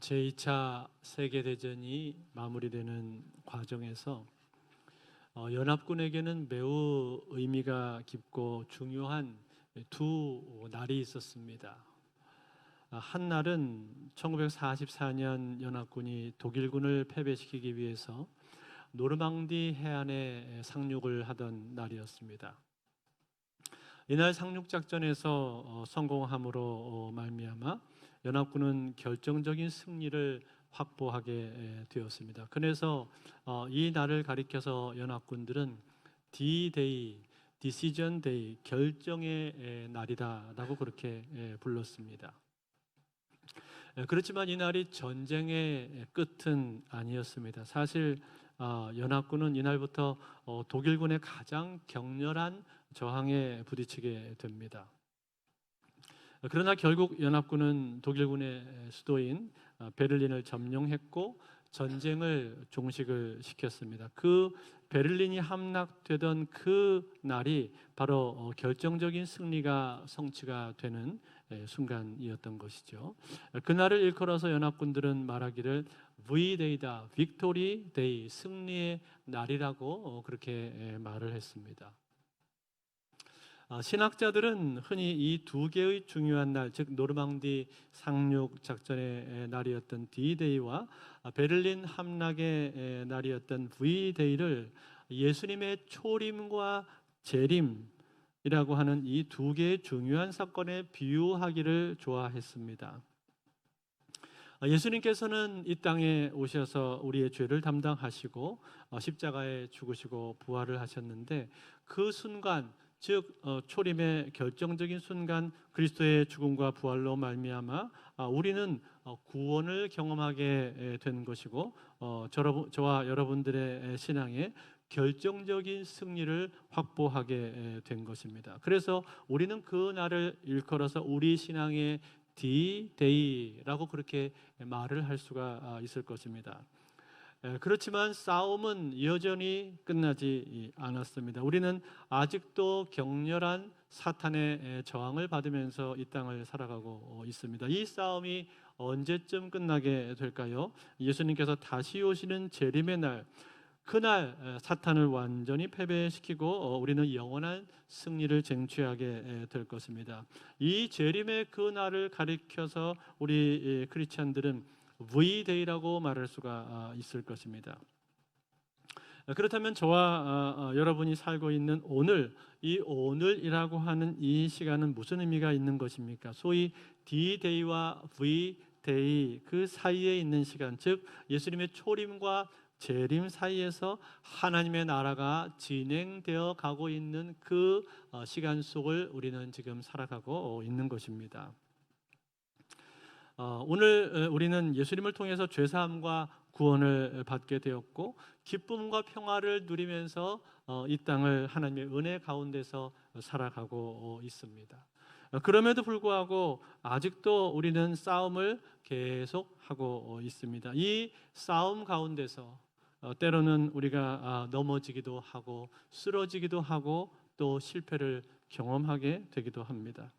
제2차 세계대전이 마무리되는 과정에서 연합군에게는 매우 의미가 깊고 중요한 두 날이 있었습니다. 한 날은 1944년 연합군이 독일군을 패배시키기 위해서 노르망디 해안에 상륙을 하던 날이었습니다. 이날 상륙작전에서 성공함으로 말미암아 연합군은 결정적인 승리를 확보하게 되었습니다. 그래서 이 날을 가리켜서 연합군들은 D-Day, Decision Day, 결정의 날이다라고 그렇게 불렀습니다. 그렇지만 이 날이 전쟁의 끝은 아니었습니다. 사실 연합군은 이날부터 독일군의 가장 격렬한 저항에 부딪히게 됩니다. 그러나 결국 연합군은 독일군의 수도인 베를린을 점령했고 전쟁을 종식을 시켰습니다. 그 베를린이 함락되던 그 날이 바로 결정적인 승리가 성취가 되는 순간이었던 것이죠. 그날을 일컬어서 연합군들은 말하기를 V-Day다, Victory Day, 승리의 날이라고 그렇게 말을 했습니다. 신학자들은 흔히 이 두 개의 중요한 날, 즉 노르망디 상륙 작전의 날이었던 D-Day와 베를린 함락의 날이었던 V-Day를 예수님의 초림과 재림이라고 하는 이 두 개의 중요한 사건에 비유하기를 좋아했습니다. 예수님께서는 이 땅에 오셔서 우리의 죄를 담당하시고 십자가에 죽으시고 부활을 하셨는데 그 순간, 즉 초림의 결정적인 순간 그리스도의 죽음과 부활로 말미암아 우리는 구원을 경험하게 된 것이고 저와 여러분들의 신앙에 결정적인 승리를 확보하게 된 것입니다. 그래서 우리는 그 날을 일컬어서 우리 신앙의 D-Day라고 그렇게 말을 할 수가 있을 것입니다. 그렇지만 싸움은 여전히 끝나지 않았습니다. 우리는 아직도 격렬한 사탄의 저항을 받으면서 이 땅을 살아가고 있습니다. 이 싸움이 언제쯤 끝나게 될까요? 예수님께서 다시 오시는 재림의 날, 그날 사탄을 완전히 패배시키고 우리는 영원한 승리를 쟁취하게 될 것입니다. 이 재림의 그 날을 가리켜서 우리 크리스찬들은 V-Day라고 말할 수가 있을 것입니다. 그렇다면 저와 여러분이 살고 있는 오늘, 이 오늘이라고 하는 이 시간은 무슨 의미가 있는 것입니까? 소위 D-Day와 V-Day 그 사이에 있는 시간, 즉 예수님의 초림과 재림 사이에서 하나님의 나라가 진행되어 가고 있는 그 시간 속을 우리는 지금 살아가고 있는 것입니다. 오늘 우리는 예수님을 통해서 죄사함과 구원을 받게 되었고 기쁨과 평화를 누리면서 이 땅을 하나님의 은혜 가운데서 살아가고 있습니다. 그럼에도 불구하고 아직도 우리는 싸움을 계속하고 있습니다. 이 싸움 가운데서 때로는 우리가 넘어지기도 하고 쓰러지기도 하고 또 실패를 경험하게 되기도 합니다.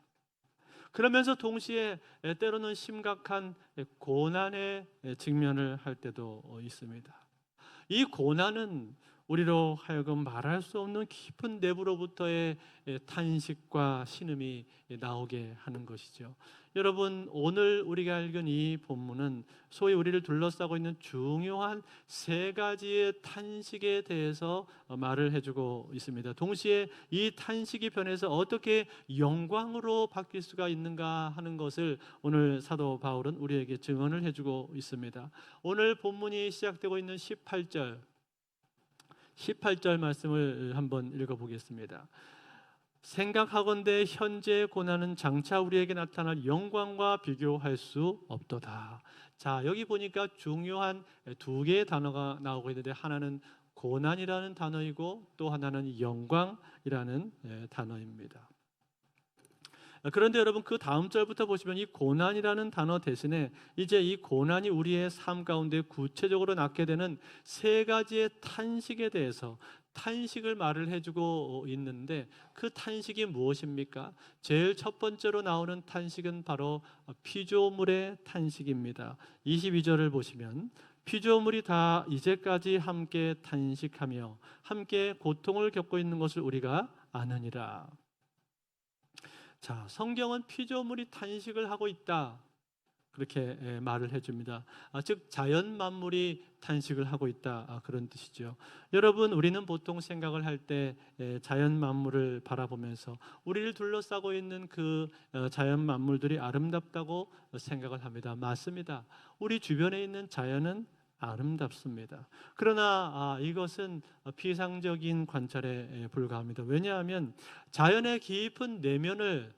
그러면서 동시에 때로는 심각한 고난에 직면을 할 때도 있습니다. 이 고난은 우리로 하여금 말할 수 없는 깊은 내부로부터의 탄식과 신음이 나오게 하는 것이죠. 여러분, 오늘 우리가 읽은 이 본문은 소위 우리를 둘러싸고 있는 중요한 세 가지의 탄식에 대해서 말을 해주고 있습니다. 동시에 이 탄식이 변해서 어떻게 영광으로 바뀔 수가 있는가 하는 것을 오늘 사도 바울은 우리에게 증언을 해주고 있습니다. 오늘 본문이 시작되고 있는 18절 말씀을 한번 읽어보겠습니다. 생각하건대 현재의 고난은 장차 우리에게 나타날 영광과 비교할 수 없도다. 자, 여기 보니까 중요한 두 개의 단어가 나오고 있는데 하나는 고난이라는 단어이고 또 하나는 영광이라는 단어입니다. 그런데 여러분, 그 다음 절부터 보시면 이 고난이라는 단어 대신에 이제 이 고난이 우리의 삶 가운데 구체적으로 낳게 되는 세 가지의 탄식에 대해서, 탄식을 말을 해주고 있는데 그 탄식이 무엇입니까? 제일 첫 번째로 나오는 탄식은 바로 피조물의 탄식입니다. 22절을 보시면 피조물이 다 이제까지 함께 탄식하며 함께 고통을 겪고 있는 것을 우리가 아느니라. 자, 성경은 피조물이 탄식을 하고 있다, 그렇게 말을 해줍니다. 즉 자연 만물이 탄식을 하고 있다, 그런 뜻이죠. 여러분, 우리는 보통 생각을 할 때 자연 만물을 바라보면서 우리를 둘러싸고 있는 그 자연 만물들이 아름답다고 생각을 합니다. 맞습니다. 우리 주변에 있는 자연은 아름답습니다. 그러나 이것은 피상적인 관찰에 불과합니다. 왜냐하면 자연의 깊은 내면을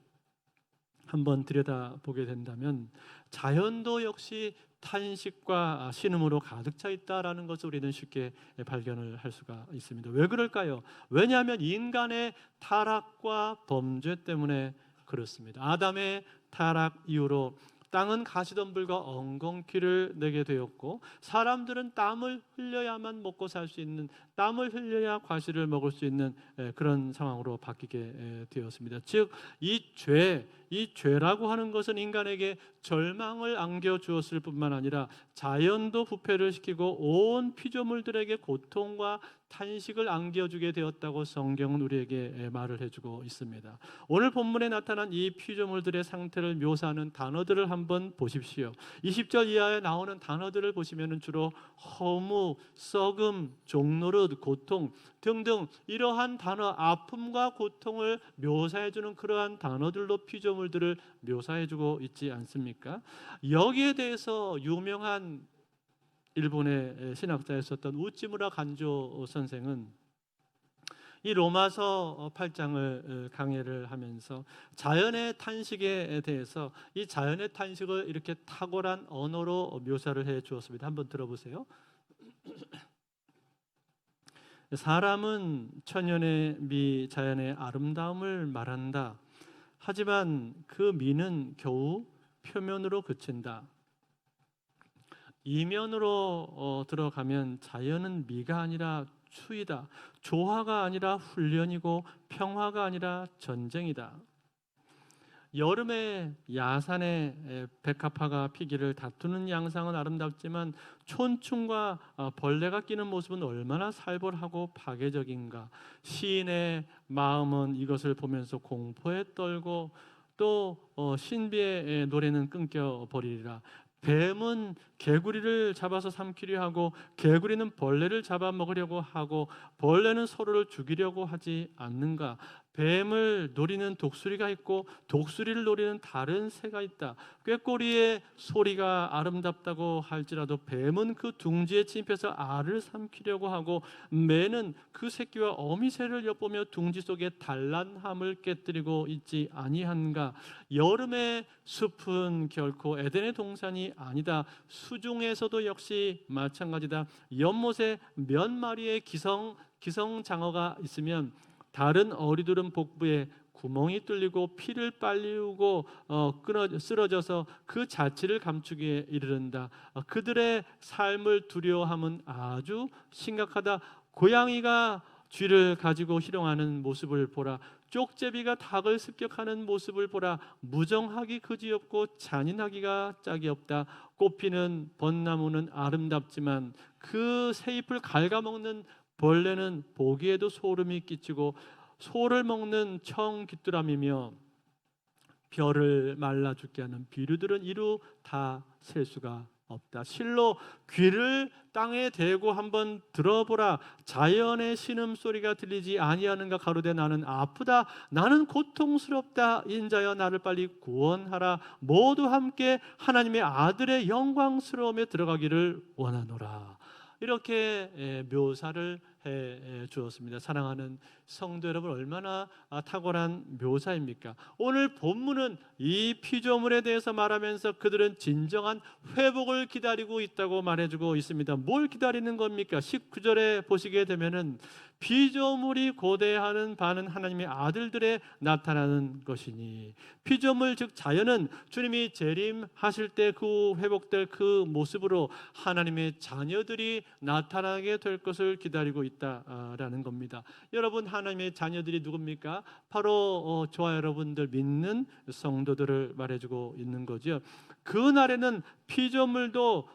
한번 들여다보게 된다면 자연도 역시 탄식과 신음으로 가득 차 있다라는 것을 우리는 쉽게 발견을 할 수가 있습니다. 왜 그럴까요? 왜냐하면 인간의 타락과 범죄 때문에 그렇습니다. 아담의 타락 이후로 땅은 가시덤불과 엉겅퀴를 내게 되었고 사람들은 땀을 흘려야만 먹고 살 수 있는, 땀을 흘려야 과실을 먹을 수 있는 그런 상황으로 바뀌게 되었습니다. 즉 이 죄라고 하는 것은 인간에게 절망을 안겨주었을 뿐만 아니라 자연도 부패를 시키고 온 피조물들에게 고통과 탄식을 안겨주게 되었다고 성경은 우리에게 말을 해주고 있습니다. 오늘 본문에 나타난 이 피조물들의 상태를 묘사하는 단어들을 한번 보십시오. 20절 이하에 나오는 단어들을 보시면 주로 허무, 썩음, 종노릇, 고통 등등 이러한 단어, 아픔과 고통을 묘사해주는 그러한 단어들로 피조물들을 묘사해주고 있지 않습니까? 여기에 대해서 유명한 일본의 신학자였었던 우찌무라 간조 선생은 이 로마서 8장을 강해를 하면서 자연의 탄식에 대해서 이 자연의 탄식을 이렇게 탁월한 언어로 묘사를 해 주었습니다. 한번 들어보세요. 사람은 천연의 미, 자연의 아름다움을 말한다. 하지만 그 미는 겨우 표면으로 그친다. 이면으로 들어가면 자연은 미가 아니라 추위다. 조화가 아니라 훈련이고 평화가 아니라 전쟁이다. 여름에 야산에 백합화가 피기를 다투는 양상은 아름답지만 촌충과 벌레가 끼는 모습은 얼마나 살벌하고 파괴적인가. 시인의 마음은 이것을 보면서 공포에 떨고 또 신비의 노래는 끊겨버리리라. 뱀은 개구리를 잡아서 삼키려 하고 개구리는 벌레를 잡아먹으려고 하고 벌레는 서로를 죽이려고 하지 않는가. 뱀을 노리는 독수리가 있고 독수리를 노리는 다른 새가 있다. 꾀꼬리의 소리가 아름답다고 할지라도 뱀은 그 둥지에 침입해서 알을 삼키려고 하고 매는 그 새끼와 어미새를 엿보며 둥지 속에 단란함을 깨뜨리고 있지 아니한가. 여름의 숲은 결코 에덴의 동산이 아니다. 수중에서도 역시 마찬가지다. 연못에 몇 마리의 기성장어가 있으면 다른 어리들은 복부에 구멍이 뚫리고 피를 빨리우고 쓰러져서 그 자취를 감추기에 이르른다. 그들의 삶을 두려워함은 아주 심각하다. 고양이가 쥐를 가지고 희롱하는 모습을 보라. 쪽제비가 닭을 습격하는 모습을 보라. 무정하기 그지없고 잔인하기가 짝이 없다. 꽃피는 벚나무는 아름답지만 그 새잎을 갉아먹는 벌레는 보기에도 소름이 끼치고 소를 먹는 청귀뚜라미며 벼를 말라 죽게 하는 비류들은 이루 다 셀 수가 없다. 실로 귀를 땅에 대고 한번 들어보라. 자연의 신음소리가 들리지 아니하는가. 가로되 나는 아프다. 나는 고통스럽다. 인자여 나를 빨리 구원하라. 모두 함께 하나님의 아들의 영광스러움에 들어가기를 원하노라. 이렇게 묘사를 해 주었습니다. 사랑하는 성도 여러분, 얼마나 탁월한 묘사입니까? 오늘 본문은 이 피조물에 대해서 말하면서 그들은 진정한 회복을 기다리고 있다고 말해주고 있습니다. 뭘 기다리는 겁니까? 19절에 보시게 되면은 피조물이 고대하는 바는 하나님의 아들들에 나타나는 것이니, 피조물 즉 자연은 주님이 재림하실 때 그 회복될 그 모습으로 하나님의 자녀들이 나타나게 될 것을 기다리고 있다라는 겁니다. 여러분, 하나님의 자녀들이 누굽니까? 바로 저와 여러분들 믿는 성도들을 말해주고 있는 거죠. 그 날에는 피조물도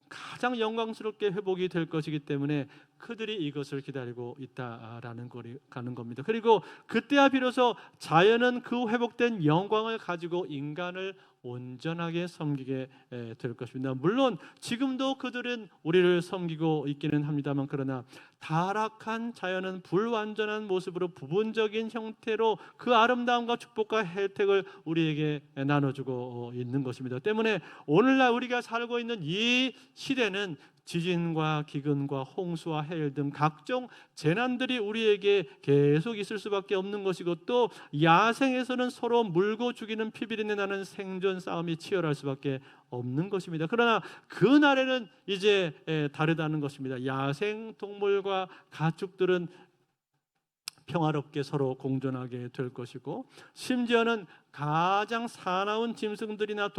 가장 영광스럽게 회복이 될 것이기 때문에 그들이 이것을 기다리고 있다라는 가는 겁니다. 그리고 그때야 비로소 자연은 그 회복된 영광을 가지고 인간을 온전하게 섬기게 될 것입니다. 물론 지금도 그들은 우리를 섬기고 있기는 합니다만, 그러나 타락한 자연은 불완전한 모습으로 부분적인 형태로 그 아름다움과 축복과 혜택을 우리에게 나눠주고 있는 것입니다. 때문에 오늘날 우리가 살고 있는 이 시대는 지진과 기근과 홍수와 해일 등 각종 재난들이 우리에게 계속 있을 수밖에 없는 것이고, 또 야생에서는 서로 물고 죽이는 피비린내 나는 생존 싸움이 치열할 수밖에 없는 것입니다. 그러나 그날에는 이제 다르다는 것입니다. 야생 동물과 가축들은 평화롭게 서로 공존하게 될 것이고, 심지어는 가장 사나운 짐승들이나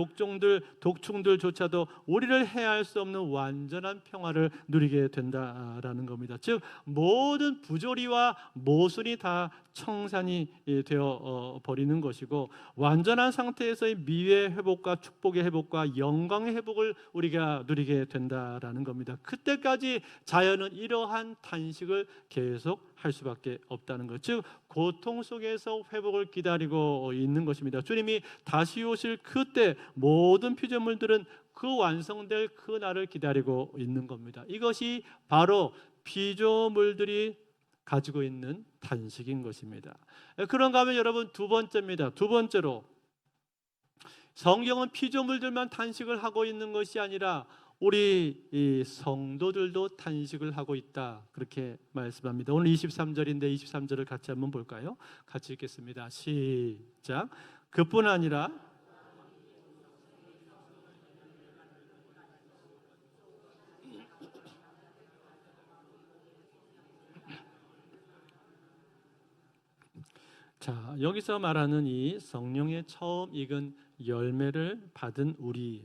독충들조차도 우리를 해할 수 없는 완전한 평화를 누리게 된다라는 겁니다. 즉 모든 부조리와 모순이 다 청산이 되어 버리는 것이고, 완전한 상태에서의 미의 회복과 축복의 회복과 영광의 회복을 우리가 누리게 된다라는 겁니다. 그때까지 자연은 이러한 탄식을 계속 할 수밖에 없다는 것, 즉 고통 속에서 회복을 기다리고 있는 것입니다. 주님이 다시 오실 그때 모든 피조물들은 그 완성될 그 날을 기다리고 있는 겁니다. 이것이 바로 피조물들이 가지고 있는 탄식인 것입니다. 그런가 하면 여러분, 두 번째입니다. 두 번째로, 성경은 피조물들만 탄식을 하고 있는 것이 아니라 우리 이 성도들도 탄식을 하고 있다, 그렇게 말씀합니다. 오늘 23절인데 23절을 같이 한번 볼까요? 같이 읽겠습니다. 시작. 그뿐 아니라 자, 여기서 말하는 이 성령의 처음 익은 열매를 받은 우리,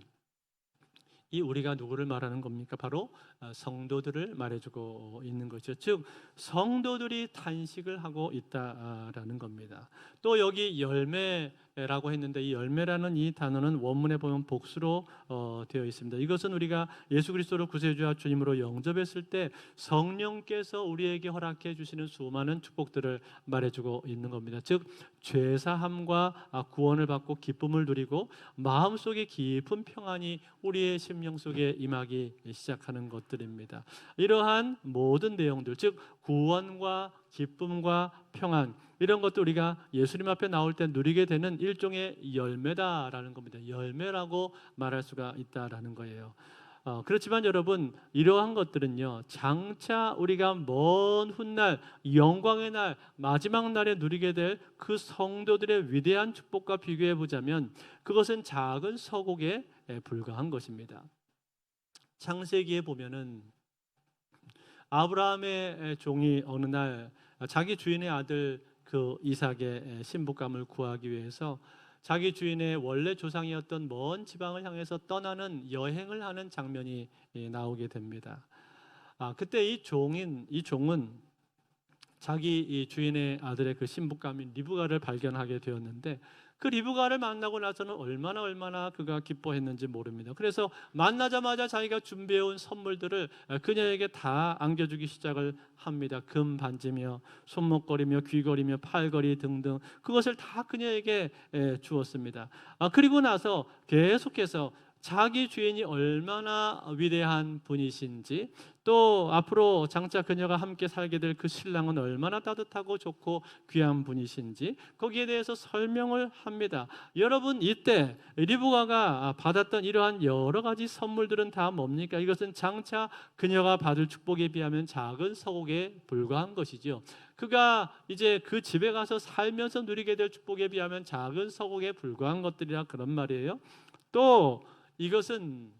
이 우리가 누구를 말하는 겁니까? 바로 성도들을 말해주고 있는 것이죠. 즉 성도들이 탄식을 하고 있다라는 겁니다. 또 여기 열매라고 했는데, 이 열매라는 이 단어는 원문에 보면 복수로 되어 있습니다. 이것은 우리가 예수 그리스도를 구세주와 주님으로 영접했을 때 성령께서 우리에게 허락해 주시는 수많은 축복들을 말해주고 있는 겁니다. 즉 죄사함과 구원을 받고 기쁨을 누리고 마음속에 깊은 평안이 우리의 심령 속에 임하기 시작하는 것들입니다. 이러한 모든 내용들, 즉 구원과 기쁨과 평안, 이런 것도 우리가 예수님 앞에 나올 때 누리게 되는 일종의 열매다라는 겁니다. 열매라고 말할 수가 있다라는 거예요. 그렇지만 여러분, 이러한 것들은요, 장차 우리가 먼 훗날 영광의 날, 마지막 날에 누리게 될 그 성도들의 위대한 축복과 비교해 보자면 그것은 작은 서곡에 불과한 것입니다. 창세기에 보면은 아브라함의 종이 어느 날 자기 주인의 아들 그 이삭의 신부감을 구하기 위해서 자기 주인의 원래 조상이었던 먼 지방을 향해서 떠나는 여행을 하는 장면이 나오게 됩니다. 그때 이 종은 자기 이 주인의 아들의 그 신부감인 리브가를 발견하게 되었는데, 그 리브가를 만나고 나서는 얼마나 그가 기뻐했는지 모릅니다. 그래서 만나자마자 자기가 준비해온 선물들을 그녀에게 다 안겨주기 시작을 합니다. 금 반지며 손목걸이며 귀걸이며 팔걸이 등등 그것을 다 그녀에게 주었습니다. 그리고 나서 계속해서 자기 주인이 얼마나 위대한 분이신지, 또 앞으로 장차 그녀가 함께 살게 될 그 신랑은 얼마나 따뜻하고 좋고 귀한 분이신지 거기에 대해서 설명을 합니다. 여러분, 이때 리브가가 받았던 이러한 여러 가지 선물들은 다 뭡니까? 이것은 장차 그녀가 받을 축복에 비하면 작은 서곡에 불과한 것이죠. 그가 이제 그 집에 가서 살면서 누리게 될 축복에 비하면 작은 서곡에 불과한 것들이라, 그런 말이에요. 또 이것은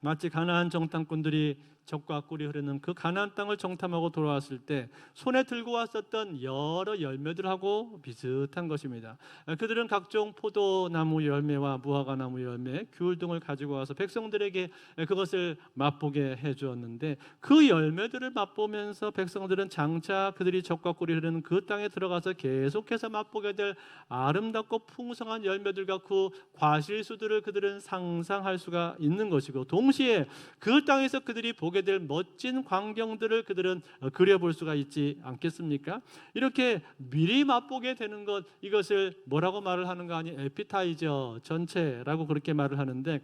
마치 가나안 정탐꾼들이 적과 꿀이 흐르는 그 가나안 땅을 정탐하고 돌아왔을 때 손에 들고 왔었던 여러 열매들하고 비슷한 것입니다. 그들은 각종 포도나무 열매와 무화과나무 열매, 귤 등을 가지고 와서 백성들에게 그것을 맛보게 해주었는데, 그 열매들을 맛보면서 백성들은 장차 그들이 적과 꿀이 흐르는 그 땅에 들어가서 계속해서 맛보게 될 아름답고 풍성한 열매들과 그 과실수들을 그들은 상상할 수가 있는 것이고, 동시에 그 땅에서 그들이 보게 될 멋진 광경들을 그들은 그려볼 수가 있지 않겠습니까? 이렇게 미리 맛보게 되는 것, 이것을 뭐라고 말을 하는가 하니 에피타이저 전체라고 그렇게 말을 하는데,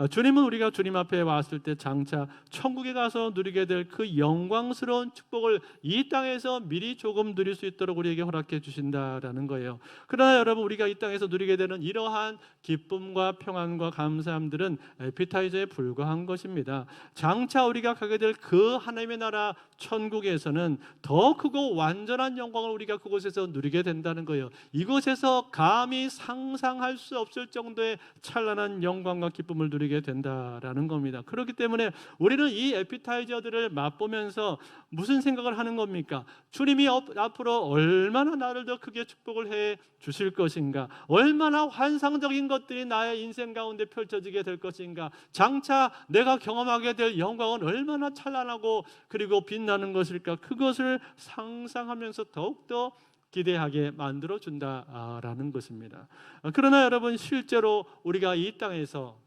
주님은 우리가 주님 앞에 왔을 때 장차 천국에 가서 누리게 될 그 영광스러운 축복을 이 땅에서 미리 조금 누릴 수 있도록 우리에게 허락해 주신다라는 거예요. 그러나 여러분, 우리가 이 땅에서 누리게 되는 이러한 기쁨과 평안과 감사함들은 에피타이저에 불과한 것입니다. 장차 우리가 가게 될 그 하나님의 나라 천국에서는 더 크고 완전한 영광을 우리가 그곳에서 누리게 된다는 거예요. 이곳에서 감히 상상할 수 없을 정도의 찬란한 영광과 기쁨을 누리게 된다라는 겁니다. 그렇기 때문에 우리는 이 에피타이저들을 맛보면서 무슨 생각을 하는 겁니까? 주님이 앞으로 얼마나 나를 더 크게 축복을 해 주실 것인가, 얼마나 환상적인 것들이 나의 인생 가운데 펼쳐지게 될 것인가, 장차 내가 경험하게 될 영광은 얼마나 찬란하고 그리고 빛나는 것일까, 그것을 상상하면서 더욱더 기대하게 만들어준다라는 것입니다. 그러나 여러분, 실제로 우리가 이 땅에서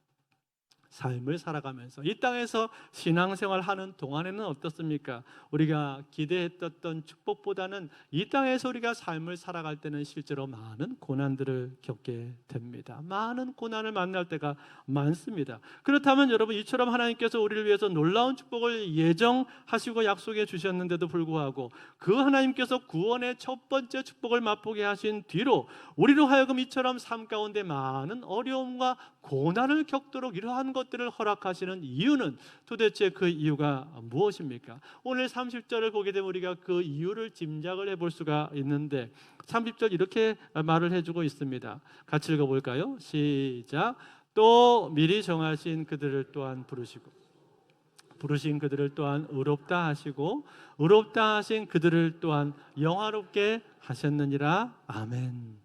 삶을 살아가면서 이 땅에서 신앙생활 하는 동안에는 어떻습니까? 우리가 기대했던 축복보다는 이 땅에서 우리가 삶을 살아갈 때는 실제로 많은 고난들을 겪게 됩니다. 많은 고난을 만날 때가 많습니다. 그렇다면 여러분, 이처럼 하나님께서 우리를 위해서 놀라운 축복을 예정하시고 약속해 주셨는데도 불구하고 그 하나님께서 구원의 첫 번째 축복을 맛보게 하신 뒤로 우리로 하여금 이처럼 삶 가운데 많은 어려움과 고난을 겪도록 이러한 것들을 허락하시는 이유는 도대체 그 이유가 무엇입니까? 오늘 30절을 보게 되면 우리가 그 이유를 짐작을 해볼 수가 있는데, 30절 이렇게 말을 해주고 있습니다. 같이 읽어볼까요? 시작. 또 미리 정하신 그들을 또한 부르신 그들을 또한 의롭다 하시고 의롭다 하신 그들을 또한 영화롭게 하셨느니라. 아멘.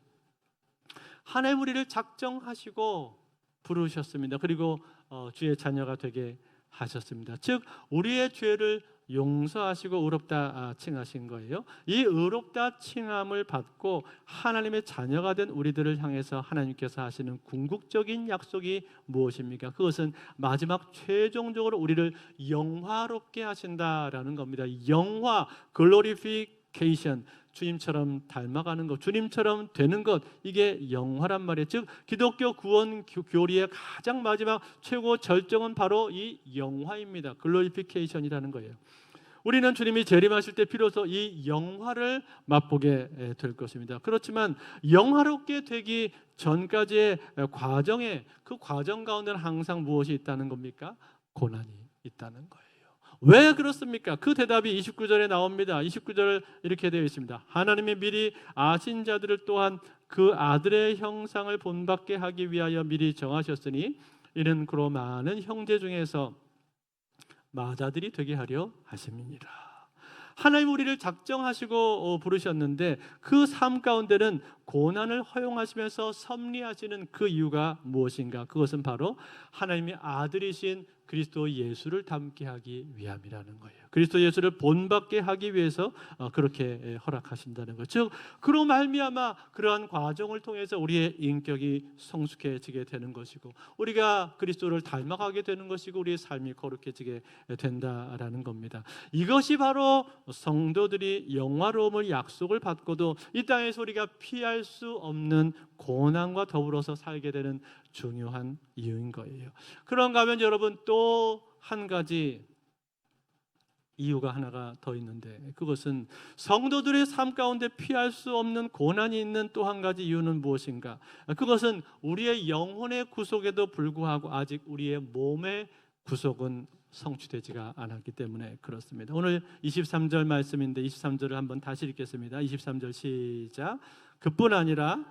하나님 우리를 작정하시고 부르셨습니다. 그리고 주의 자녀가 되게 하셨습니다. 즉 우리의 죄를 용서하시고 의롭다 칭하신 거예요. 이 의롭다 칭함을 받고 하나님의 자녀가 된 우리들을 향해서 하나님께서 하시는 궁극적인 약속이 무엇입니까? 그것은 마지막 최종적으로 우리를 영화롭게 하신다라는 겁니다. 영화, 글로리피케이션, 주님처럼 닮아가는 것, 주님처럼 되는 것, 이게 영화란 말이에요. 즉 기독교 구원 교리의 가장 마지막 최고 절정은 바로 이 영화입니다. 글로리피케이션이라는 거예요. 우리는 주님이 재림하실 때 비로소 이 영화를 맛보게 될 것입니다. 그렇지만 영화롭게 되기 전까지의 과정에, 그 과정 가운데는 항상 무엇이 있다는 겁니까? 고난이 있다는 거예요. 왜 그렇습니까? 그 대답이 29절에 나옵니다. 29절 이렇게 되어 있습니다. 하나님이 미리 아신 자들을 또한 그 아들의 형상을 본받게 하기 위하여 미리 정하셨으니 이는 그로 많은 형제 중에서 마자들이 되게 하려 하심이니라. 하나님 우리를 작정하시고 부르셨는데 그 삶 가운데는 고난을 허용하시면서 섭리하시는 그 이유가 무엇인가? 그것은 바로 하나님의 아들이신 그리스도 예수를 닮게 하기 위함이라는 거예요. 그리스도 예수를 본받게 하기 위해서 그렇게 허락하신다는 것. 즉 그로 말미암아 그러한 과정을 통해서 우리의 인격이 성숙해지게 되는 것이고 우리가 그리스도를 닮아가게 되는 것이고 우리의 삶이 거룩해지게 된다라는 겁니다. 이것이 바로 성도들이 영화로움을 약속을 받고도 이 땅에서 우리가 피할 수 없는 고난과 더불어서 살게 되는 중요한 이유인 거예요. 그런가 하면 여러분 또 한 가지 이유가 하나가 더 있는데, 그것은 성도들의 삶 가운데 피할 수 없는 고난이 있는 또 한 가지 이유는 무엇인가? 그것은 우리의 영혼의 구속에도 불구하고 아직 우리의 몸의 구속은 성취되지가 않았기 때문에 그렇습니다. 오늘 23절 말씀인데 23절을 한번 다시 읽겠습니다. 23절 시작. 그뿐 아니라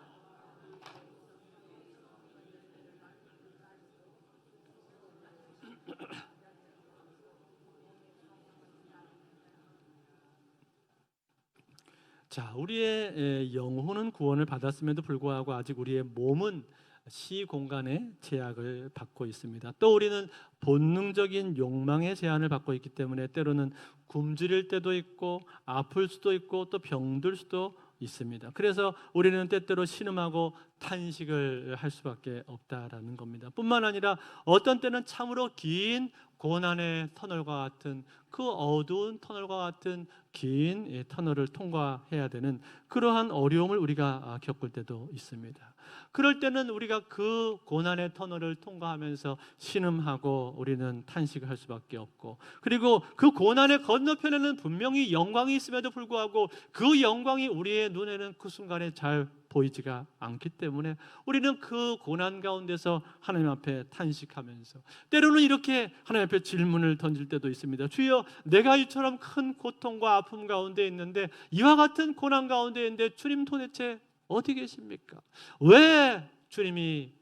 자, 우리의 영혼은 구원을 받았음에도 불구하고 아직 우리의 몸은 시공간의 제약을 받고 있습니다. 또 우리는 본능적인 욕망의 제한을 받고 있기 때문에 때로는 굶주릴 때도 있고 아플 수도 있고 또 병들 수도 있습니다. 그래서 우리는 때때로 신음하고 탄식을 할 수밖에 없다라는 겁니다. 뿐만 아니라 어떤 때는 참으로 긴 고난의 터널과 같은, 그 어두운 터널과 같은 긴 터널을 통과해야 되는 그러한 어려움을 우리가 겪을 때도 있습니다. 그럴 때는 우리가 그 고난의 터널을 통과하면서 신음하고 우리는 탄식을 할 수밖에 없고, 그리고 그 고난의 건너편에는 분명히 영광이 있음에도 불구하고 그 영광이 우리의 눈에는 그 순간에 잘 보이지가 않기 때문에 우리는 그 고난 가운데서 하나님 앞에 탄식하면서 때로는 이렇게 하나님 앞에 질문을 던질 때도 있습니다. 주여, 내가 이처럼 큰 고통과 아픔 가운데 있는데, 이와 같은 고난 가운데 있는데 주님 도대체 어디 계십니까? 왜 주님이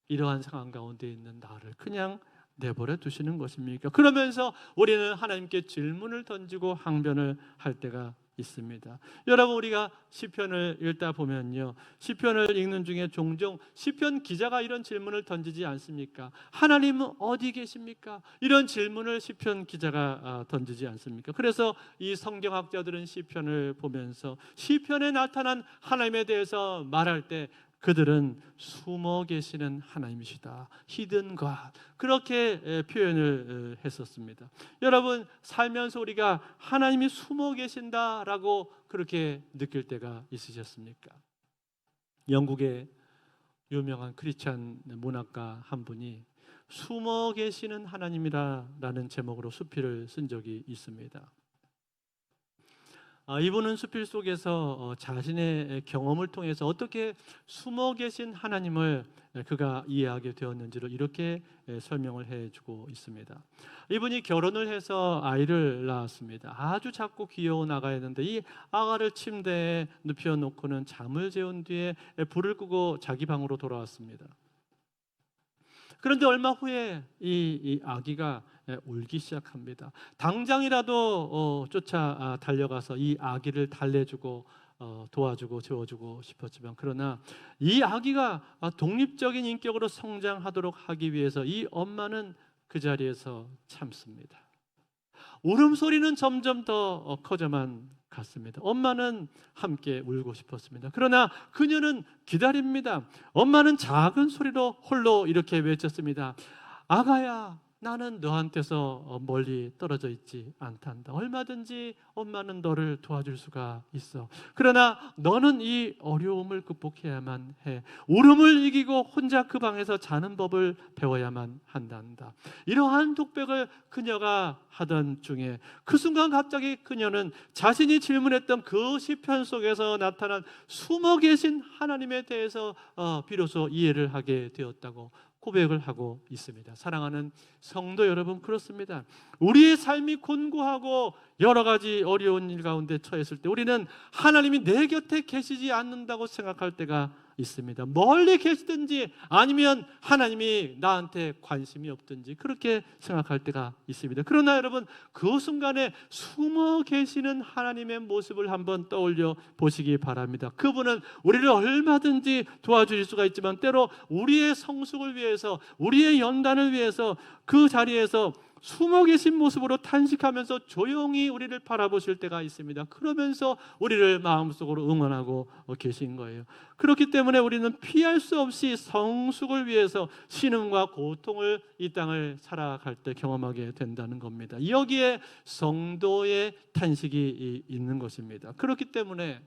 이러한 상황 가운데 있는 나를 그냥 내버려 두시는 것입니까? 그러면서 우리는 하나님께 질문을 던지고 항변을 할 때가 있습니다. 여러분, 우리가 시편을 읽다 보면요, 시편을 읽는 중에 종종 시편 기자가 이런 질문을 던지지 않습니까? 하나님은 어디 계십니까? 이런 질문을 시편 기자가 던지지 않습니까? 그래서 이 성경학자들은 시편을 보면서 시편에 나타난 하나님에 대해서 말할 때 그들은 숨어 계시는 하나님이시다, 히든 갓, 그렇게 표현을 했었습니다. 여러분, 살면서 우리가 하나님이 숨어 계신다라고 그렇게 느낄 때가 있으셨습니까? 영국의 유명한 크리스찬 문학가 한 분이 숨어 계시는 하나님이라는 제목으로 수필을 쓴 적이 있습니다. 이분은 수필 속에서 자신의 경험을 통해서 어떻게 숨어 계신 하나님을 그가 이해하게 되었는지를 이렇게 설명을 해주고 있습니다. 이분이 결혼을 해서 아이를 낳았습니다. 아주 작고 귀여운 아가였는데 이 아가를 침대에 눕혀놓고는 잠을 재운 뒤에 불을 끄고 자기 방으로 돌아왔습니다. 그런데 얼마 후에 이 아기가 울기 시작합니다. 당장이라도 쫓아 달려가서 이 아기를 달래주고 도와주고 재워주고 싶었지만, 그러나 이 아기가 독립적인 인격으로 성장하도록 하기 위해서 이 엄마는 그 자리에서 참습니다. 울음소리는 점점 더 커져만 갔습니다. 엄마는 함께 울고 싶었습니다. 그러나 그녀는 기다립니다. 엄마는 작은 소리로 홀로 이렇게 외쳤습니다. 아가야, 나는 너한테서 멀리 떨어져 있지 않단다. 얼마든지 엄마는 너를 도와줄 수가 있어. 그러나 너는 이 어려움을 극복해야만 해. 울음을 이기고 혼자 그 방에서 자는 법을 배워야만 한단다. 이러한 독백을 그녀가 하던 중에 그 순간 갑자기 그녀는 자신이 질문했던 그 시편 속에서 나타난 숨어 계신 하나님에 대해서 비로소 이해를 하게 되었다고 고백을 하고 있습니다. 사랑하는 성도 여러분, 그렇습니다. 우리의 삶이 곤고하고 여러 가지 어려운 일 가운데 처했을 때 우리는 하나님이 내 곁에 계시지 않는다고 생각할 때가 있습니다. 멀리 계시든지 아니면 하나님이 나한테 관심이 없든지 그렇게 생각할 때가 있습니다. 그러나 여러분, 그 순간에 숨어 계시는 하나님의 모습을 한번 떠올려 보시기 바랍니다. 그분은 우리를 얼마든지 도와주실 수가 있지만 때로 우리의 성숙을 위해서, 우리의 연단을 위해서 그 자리에서 숨어 계신 모습으로 탄식하면서 조용히 우리를 바라보실 때가 있습니다. 그러면서 우리를 마음속으로 응원하고 계신 거예요. 그렇기 때문에 우리는 피할 수 없이 성숙을 위해서 신음과 고통을 이 땅을 살아갈 때 경험하게 된다는 겁니다. 여기에 성도의 탄식이 있는 것입니다. 그렇기 때문에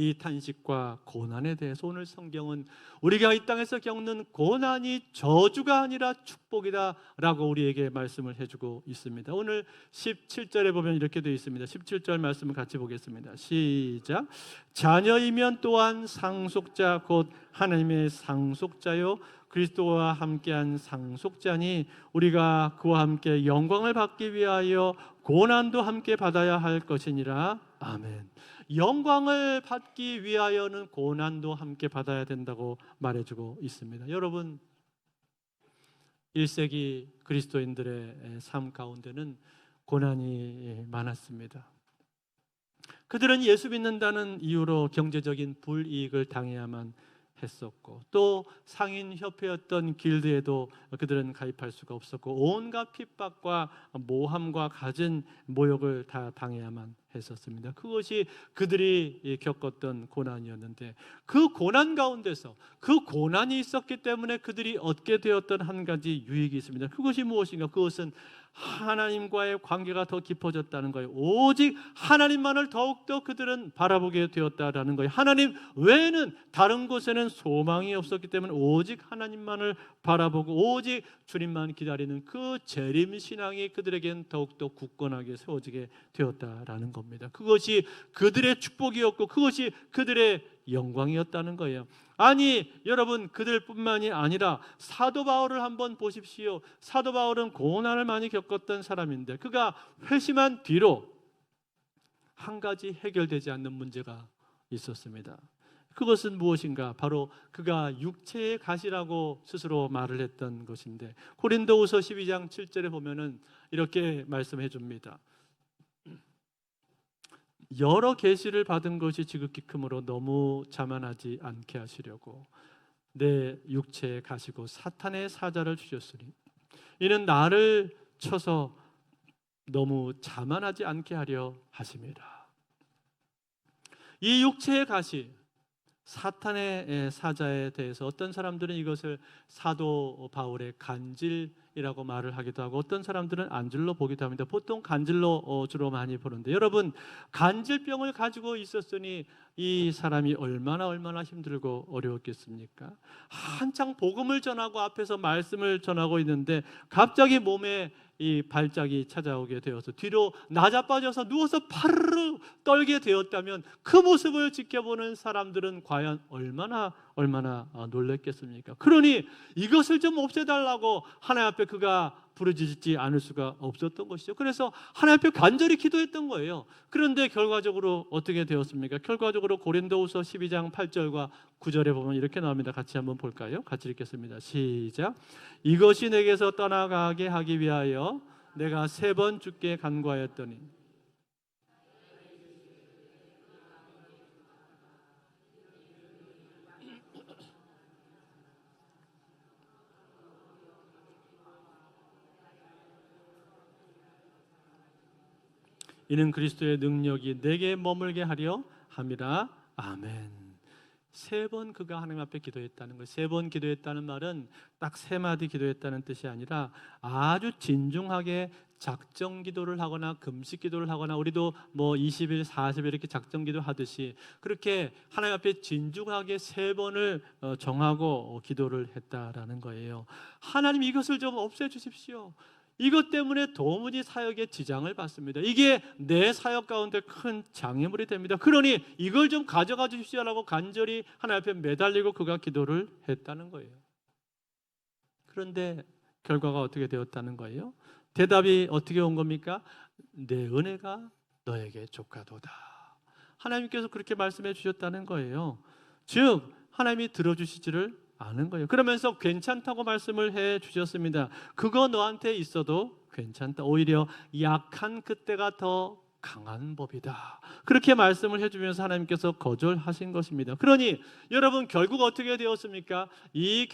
이 탄식과 고난에 대해서 오늘 성경은 우리가 이 땅에서 겪는 고난이 저주가 아니라 축복이다 라고 우리에게 말씀을 해주고 있습니다. 오늘 17절에 보면 이렇게 되어 있습니다. 17절 말씀을 같이 보겠습니다. 시작. 자녀이면 또한 상속자 곧 하나님의 상속자요 그리스도와 함께한 상속자니 우리가 그와 함께 영광을 받기 위하여 고난도 함께 받아야 할 것이니라. 아멘. 영광을 받기 위하여는 고난도 함께 받아야 된다고 말해주고 있습니다. 여러분, 1세기 그리스도인들의 삶 가운데는 고난이 많았습니다. 그들은 예수 믿는다는 이유로 경제적인 불이익을 당해야만 했었고, 또 상인협회였던 길드에도 그들은 가입할 수가 없었고, 온갖 핍박과 모함과 갖은 모욕을 다 당해야만 했었습니다. 그것이 그들이 겪었던 고난이었는데, 그 고난 가운데서 그 고난이 있었기 때문에 그들이 얻게 되었던 한 가지 유익이 있습니다. 그것이 무엇인가? 그것은 하나님과의 관계가 더 깊어졌다는 거예요. 오직 하나님만을 더욱더 그들은 바라보게 되었다라는 거예요. 하나님 외에는 다른 곳에는 소망이 없었기 때문에 오직 하나님만을 바라보고 오직 주님만 기다리는 그 재림신앙이 그들에겐 더욱더 굳건하게 세워지게 되었다라는 겁니다. 그것이 그들의 축복이었고 그것이 그들의 영광이었다는 거예요. 아니 여러분, 그들뿐만이 아니라 사도 바울을 한번 보십시오. 사도 바울은 고난을 많이 겪었던 사람인데 그가 회심한 뒤로 한 가지 해결되지 않는 문제가 있었습니다. 그것은 무엇인가? 바로 그가 육체의 가시라고 스스로 말을 했던 것인데, 고린도후서 12장 7절에 보면은 이렇게 말씀해 줍니다. 여러 계시를 받은 것이 지극히 크므로 너무 자만하지 않게 하시려고 내 육체에 가시고 사탄의 사자를 주셨으니 이는 나를 쳐서 너무 자만하지 않게 하려 하심이라. 이 육체의 가시, 사탄의 사자에 대해서 어떤 사람들은 이것을 사도 바울의 간질이라고 말을 하기도 하고 어떤 사람들은 안질로 보기도 합니다. 보통 간질로 주로 많이 보는데, 여러분, 간질병을 가지고 있었으니 이 사람이 얼마나 힘들고 어려웠겠습니까? 한창 복음을 전하고 앞에서 말씀을 전하고 있는데 갑자기 몸에 이 발작이 찾아오게 되어서 뒤로 나자빠져서 누워서 파르르 떨게 되었다면 그 모습을 지켜보는 사람들은 과연 얼마나 놀랬겠습니까? 그러니 이것을 좀 없애달라고 하나님 앞에 그가 부르짖지 않을 수가 없었던 것이죠. 그래서 하나님 앞에 간절히 기도했던 거예요. 그런데 결과적으로 어떻게 되었습니까? 결과적으로 고린도후서 12장 8절과 9절에 보면 이렇게 나옵니다. 같이 한번 볼까요? 같이 읽겠습니다. 시작. 이것이 내게서 떠나가게 하기 위하여 내가 3번 주께 간구하였더니 이는 그리스도의 능력이 내게 머물게 하려 함이라. 아멘. 3번 그가 하나님 앞에 기도했다는 거예요. 3번 기도했다는 말은 딱 3마디 기도했다는 뜻이 아니라 아주 진중하게 작정 기도를 하거나 금식 기도를 하거나, 우리도 뭐 20일, 40일 이렇게 작정 기도 하듯이 그렇게 하나님 앞에 진중하게 3번을 정하고 기도를 했다라는 거예요. 하나님, 이것을 좀 없애 주십시오. 이것 때문에 도무지 사역에 지장을 받습니다. 이게 내 사역 가운데 큰 장애물이 됩니다. 그러니 이걸 좀 가져가 주십시오라고 간절히 하나님 앞에 매달리고 그가 기도를 했다는 거예요. 그런데 결과가 어떻게 되었다는 거예요? 대답이 어떻게 온 겁니까? 내 은혜가 너에게 족하도다. 하나님께서 그렇게 말씀해 주셨다는 거예요. 즉 하나님이 들어주시지를 않은 거예요. 그러면서 괜찮다고 말씀을 해 주셨습니다. 그거 너한테 있어도 괜찮다. 오히려 약한 그때가 더 강한 법이다. 그렇게 말씀을 해주면서 하나님께서 거절하신 것입니다. 그러니 여러분, 결국 어떻게 되었습니까? 이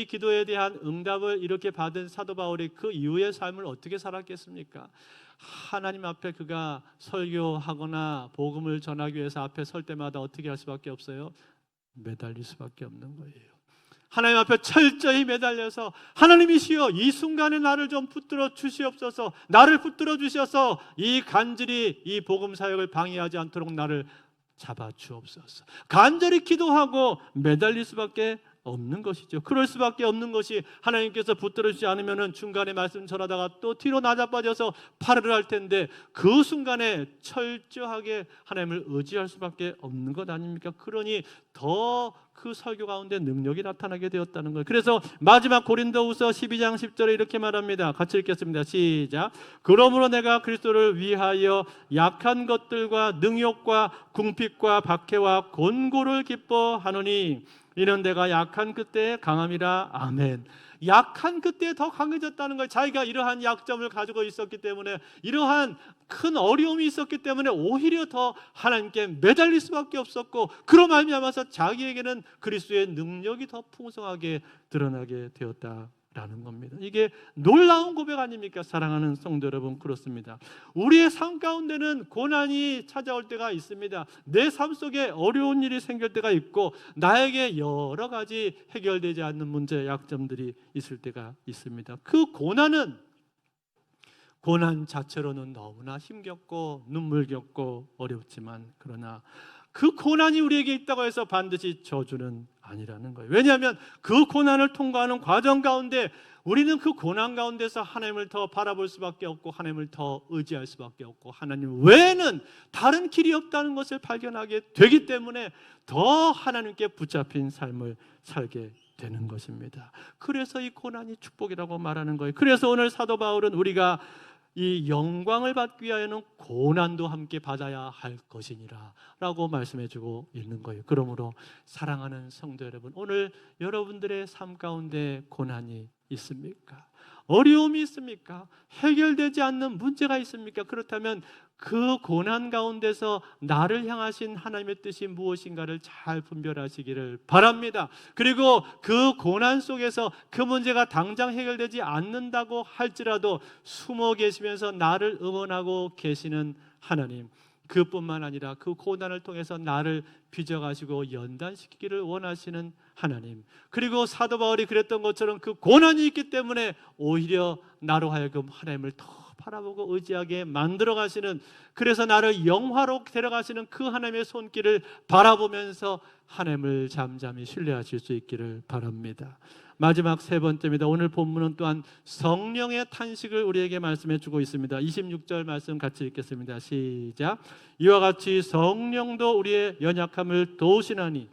기도에 대한 응답을 이렇게 받은 사도 바울이 그 이후의 삶을 어떻게 살았겠습니까? 하나님 앞에 그가 설교하거나 복음을 전하기 위해서 앞에 설 때마다 어떻게 할 수밖에 없어요? 매달릴 수밖에 없는 거예요. 하나님 앞에 철저히 매달려서 하나님이시여, 이 순간에 나를 좀 붙들어 주시옵소서, 나를 붙들어 주셔서 이 간절히 이 복음 사역을 방해하지 않도록 나를 잡아 주옵소서. 간절히 기도하고 매달릴 수밖에 없는 것이죠. 그럴 수밖에 없는 것이, 하나님께서 붙들어 주지 않으면 중간에 말씀 전하다가 또 뒤로 나자빠져서 파르르 할 텐데 그 순간에 철저하게 하나님을 의지할 수밖에 없는 것 아닙니까? 그러니 더 그 설교 가운데 능력이 나타나게 되었다는 거예요. 그래서 마지막 고린도후서 12장 10절에 이렇게 말합니다. 같이 읽겠습니다. 시작. 그러므로 내가 그리스도를 위하여 약한 것들과 능욕과 궁핍과 박해와 곤고를 기뻐하노니 이는 내가 약한 그때의 강함이라. 아멘. 약한 그때 더 강해졌다는 거예요. 자기가 이러한 약점을 가지고 있었기 때문에, 이러한 큰 어려움이 있었기 때문에 오히려 더 하나님께 매달릴 수밖에 없었고, 그로 말미암아서 자기에게는 그리스도의 능력이 더 풍성하게 드러나게 되었다라는 겁니다. 이게 놀라운 고백 아닙니까? 사랑하는 성도 여러분, 그렇습니다. 우리의 삶 가운데는 고난이 찾아올 때가 있습니다. 내 삶 속에 어려운 일이 생길 때가 있고, 나에게 여러 가지 해결되지 않는 문제, 약점들이 있을 때가 있습니다. 그 고난 자체로는 너무나 힘겹고 눈물겹고 어렵지만, 그러나 그 고난이 우리에게 있다고 해서 반드시 저주는 아니라는 거예요. 왜냐하면 그 고난을 통과하는 과정 가운데 우리는 그 고난 가운데서 하나님을 더 바라볼 수밖에 없고, 하나님을 더 의지할 수밖에 없고, 하나님 외에는 다른 길이 없다는 것을 발견하게 되기 때문에 더 하나님께 붙잡힌 삶을 살게 되는 것입니다. 그래서 이 고난이 축복이라고 말하는 거예요. 그래서 오늘 사도 바울은 우리가 이 영광을 받기 위하여는 고난도 함께 받아야 할 것이니라 라고 말씀해주고 있는 거예요. 그러므로 사랑하는 성도 여러분, 오늘 여러분들의 삶 가운데 고난이 있습니까? 어려움이 있습니까? 해결되지 않는 문제가 있습니까? 그렇다면 그 고난 가운데서 나를 향하신 하나님의 뜻이 무엇인가를 잘 분별하시기를 바랍니다. 그리고 그 고난 속에서 그 문제가 당장 해결되지 않는다고 할지라도 숨어 계시면서 나를 응원하고 계시는 하나님, 그뿐만 아니라 그 고난을 통해서 나를 빚어가시고 연단시키기를 원하시는 하나님, 그리고 사도 바울이 그랬던 것처럼 그 고난이 있기 때문에 오히려 나로 하여금 하나님을 더 바라보고 의지하게 만들어 가시는, 그래서 나를 영화로 데려가시는 그 하나님의 손길을 바라보면서 하나님을 잠잠히 신뢰하실 수 있기를 바랍니다. 마지막 세 번째입니다. 오늘 본문은 또한 성령의 탄식을 우리에게 말씀해 주고 있습니다. 26절 말씀 같이 읽겠습니다. 시작. 이와 같이 성령도 우리의 연약함을 도우시나니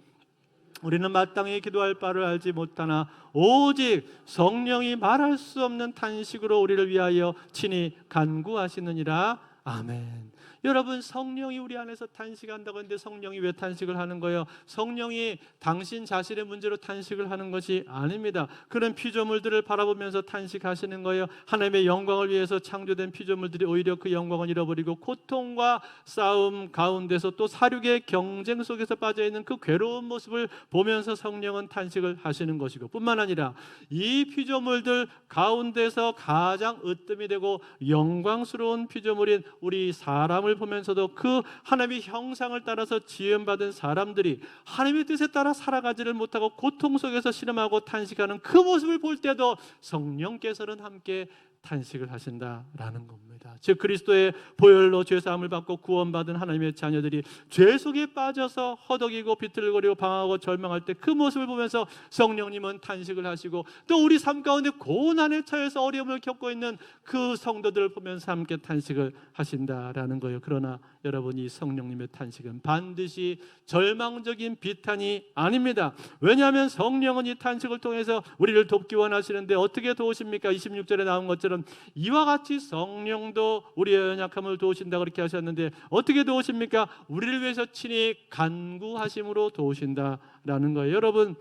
우리는 마땅히 기도할 바를 알지 못하나 오직 성령이 말할 수 없는 탄식으로 우리를 위하여 친히 간구하시느니라. 아멘. 여러분, 성령이 우리 안에서 탄식한다고 하는데 성령이 왜 탄식을 하는 거예요? 성령이 당신 자신의 문제로 탄식을 하는 것이 아닙니다. 그런 피조물들을 바라보면서 탄식하시는 거예요. 하나님의 영광을 위해서 창조된 피조물들이 오히려 그 영광을 잃어버리고 고통과 싸움 가운데서 또 사륙의 경쟁 속에서 빠져있는 그 괴로운 모습을 보면서 성령은 탄식을 하시는 것이고, 뿐만 아니라 이 피조물들 가운데서 가장 으뜸이 되고 영광스러운 피조물인 우리 사람을 보면서도 그 하나님의 형상을 따라서 지음받은 사람들이 하나님의 뜻에 따라 살아가지를 못하고 고통 속에서 신음하고 탄식하는 그 모습을 볼 때도 성령께서는 함께 탄식을 하신다라는 겁니다. 즉 그리스도의 보혈로 죄사함을 받고 구원받은 하나님의 자녀들이 죄 속에 빠져서 허덕이고 비틀거리고 방황하고 절망할 때 그 모습을 보면서 성령님은 탄식을 하시고, 또 우리 삶 가운데 고난에 처해서 어려움을 겪고 있는 그 성도들을 보면서 함께 탄식을 하신다라는 거예요. 그러나 여러분, 이 성령님의 탄식은 반드시 절망적인 비탄이 아닙니다. 왜냐하면 성령은 이 탄식을 통해서 우리를 돕기 원하시는데 어떻게 도우십니까? 26절에 나온 것처럼 이와 같이 성령도 우리의 연약함을 도우신다 그렇게 하셨는데 어떻게 도우십니까? 우리를 위해서 친히 간구하심으로 도우신다라는 거예요. 여러분,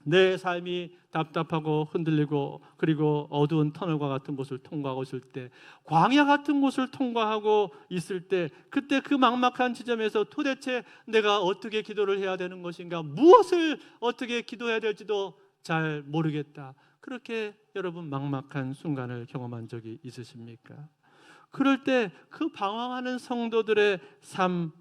내 삶이 답답하고 흔들리고 그리고 어두운 터널과 같은 곳을 통과하고 있을 때, 광야 같은 곳을 통과하고 있을 때, 그때 그 막막한 지점에서 도대체 내가 어떻게 기도를 해야 되는 것인가, 무엇을 어떻게 기도해야 될지도 잘 모르겠다, 그렇게 여러분 막막한 순간을 경험한 적이 있으십니까? 그럴 때 그 방황하는 성도들의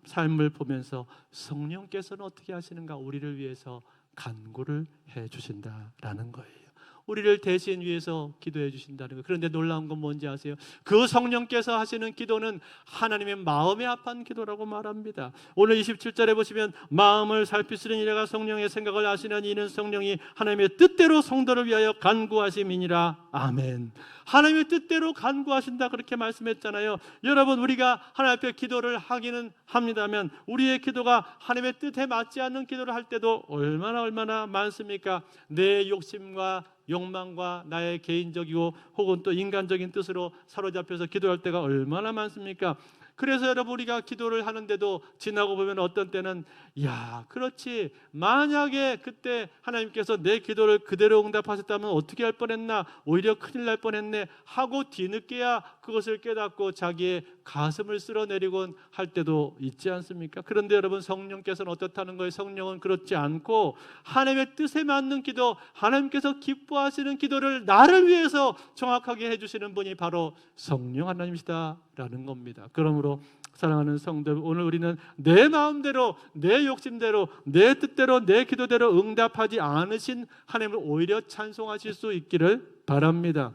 삶을 보면서 성령께서는 어떻게 하시는가, 우리를 위해서 간구를 해 주신다라는 거예요. 우리를 대신 위해서 기도해 주신다는 거예요. 그런데 놀라운 건 뭔지 아세요? 그 성령께서 하시는 기도는 하나님의 마음에 합한 기도라고 말합니다. 오늘 27절에 보시면 마음을 살피시는 이라가 성령의 생각을 아시는 이는 성령이 하나님의 뜻대로 성도를 위하여 간구하심이니라. 아멘. 하나님의 뜻대로 간구하신다 그렇게 말씀했잖아요. 여러분, 우리가 하나님 앞에 기도를 하기는 합니다만 우리의 기도가 하나님의 뜻에 맞지 않는 기도를 할 때도 얼마나 많습니까? 내 욕심과 욕망과 나의 개인적이고 혹은 또 인간적인 뜻으로 사로잡혀서 기도할 때가 얼마나 많습니까? 그래서 여러분 우리가 기도를 하는데도 지나고 보면 어떤 때는 야 그렇지 만약에 그때 하나님께서 내 기도를 그대로 응답하셨다면 어떻게 할 뻔했나 오히려 큰일 날 뻔했네 하고 뒤늦게야 그것을 깨닫고 자기의 가슴을 쓸어내리곤 할 때도 있지 않습니까? 그런데 여러분 성령께서는 어떻다는 거예요? 성령은 그렇지 않고 하나님의 뜻에 맞는 기도 하나님께서 기뻐하시는 기도를 나를 위해서 정확하게 해주시는 분이 바로 성령 하나님이시다라는 겁니다. 그러므로 사랑하는 성도 여러분, 오늘 우리는 내 마음대로 내 욕심대로 내 뜻대로 내 기도대로 응답하지 않으신 하나님을 오히려 찬송하실 수 있기를 바랍니다.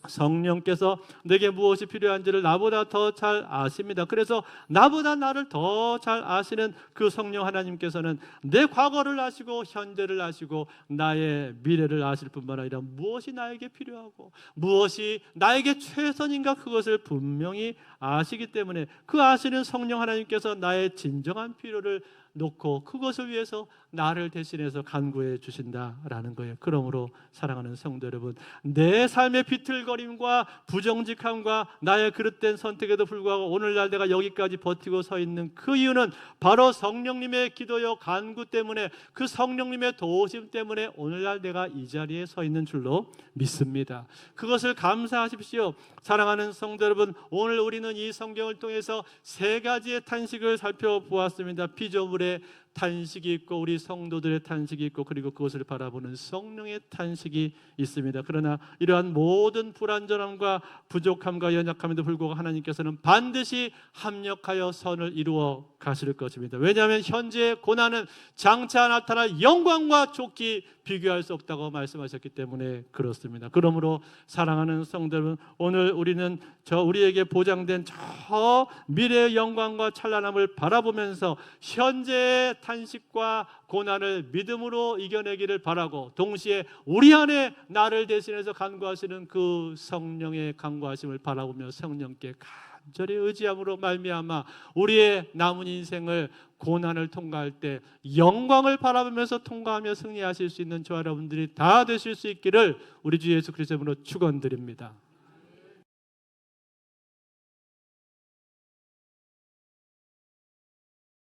성령께서 내게 무엇이 필요한지를 나보다 더 잘 아십니다. 그래서 나보다 나를 더 잘 아시는 그 성령 하나님께서는 내 과거를 아시고 현재를 아시고 나의 미래를 아실 뿐만 아니라 무엇이 나에게 필요하고 무엇이 나에게 최선인가 그것을 분명히 아시기 때문에 그 아시는 성령 하나님께서 나의 진정한 필요를 놓고 그것을 위해서 나를 대신해서 간구해 주신다라는 거예요. 그러므로 사랑하는 성도 여러분, 내 삶의 비틀거림과 부정직함과 나의 그릇된 선택에도 불구하고 오늘날 내가 여기까지 버티고 서 있는 그 이유는 바로 성령님의 기도요 간구 때문에 그 성령님의 도우심 때문에 오늘날 내가 이 자리에 서 있는 줄로 믿습니다. 그것을 감사하십시오. 사랑하는 성도 여러분, 오늘 우리는 이 성경을 통해서 세 가지의 탄식을 살펴보았습니다. 피조물의 탄식이 있고 우리 성도들의 탄식이 있고 그리고 그것을 바라보는 성령의 탄식이 있습니다. 그러나 이러한 모든 불완전함과 부족함과 연약함에도 불구하고 하나님께서는 반드시 합력하여 선을 이루어 가실 것입니다. 왜냐하면 현재의 고난은 장차 나타날 영광과 좋게 비교할 수 없다고 말씀하셨기 때문에 그렇습니다. 그러므로 사랑하는 성도 여러분, 오늘 우리는 우리에게 보장된 저 미래의 영광과 찬란함을 바라보면서 현재의 탄식과 고난을 믿음으로 이겨내기를 바라고 동시에 우리 안에 나를 대신해서 간구하시는 그 성령의 간구하심을 바라보며 성령께 간절히 의지함으로 말미암아 우리의 남은 인생을 고난을 통과할 때 영광을 바라보면서 통과하며 승리하실 수 있는 저와 여러분들이 다 되실 수 있기를 우리 주 예수 그리스도의 이름으로 축원드립니다.